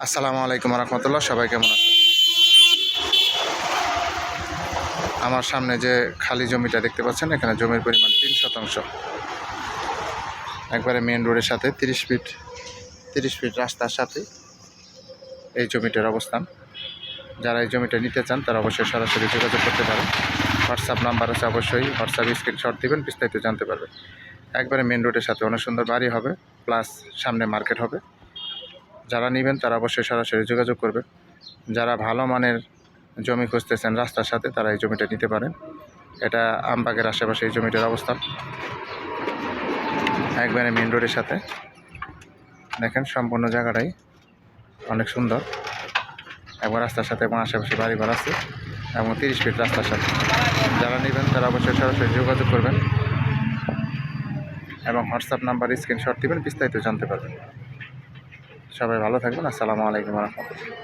আসসালামু আলাইকুম রহমতুল্লাহ। সবাই কেমন আছেন? আমার সামনে যে খালি জমিটা দেখতে পাচ্ছেন, এখানে জমির পরিমাণ 3 শতাংশ, একবারে মেন রোডের সাথে 30 ফিট রাস্তার সাথে এই জমিটার অবস্থান। যারা এই জমিটা নিতে চান তারা অবশ্যই সরাসরি যোগাযোগ করতে পারেন। হোয়াটসঅ্যাপ নাম্বার আছে, অবশ্যই হোয়াটসঅ্যাপ স্ক্রিনশট দিবেন, বিস্তারিত জানতে পারবেন। একবারে মেন রোডের সাথে অনেক সুন্দর বাড়ি হবে, প্লাস সামনে মার্কেট হবে। যারা নেবেন তারা অবশ্যই সরাসরি যোগাযোগ করবেন। যারা ভালো মানের জমি খুঁজতেছেন রাস্তার সাথে, তারা এই জমিটা নিতে পারেন। এটা আমবাগের আশেপাশে এই জমিটার অবস্থান, একবারে মেন রোডের সাথে। দেখেন সম্পূর্ণ জায়গাটাই অনেক সুন্দর, একবার রাস্তার সাথে এবং আশেপাশে বাড়িঘর আছে এবং 30 ফিট রাস্তার সাথে। যারা নেবেন তারা অবশ্যই সরাসরি যোগাযোগ করবেন এবং হোয়াটসঅ্যাপ নাম্বার স্ক্রিনশট দিবেন, বিস্তারিত জানতে পারবেন। সবাই ভালো থাকবেন। আসসালামু আলাইকুম রহমতুল্লাহ।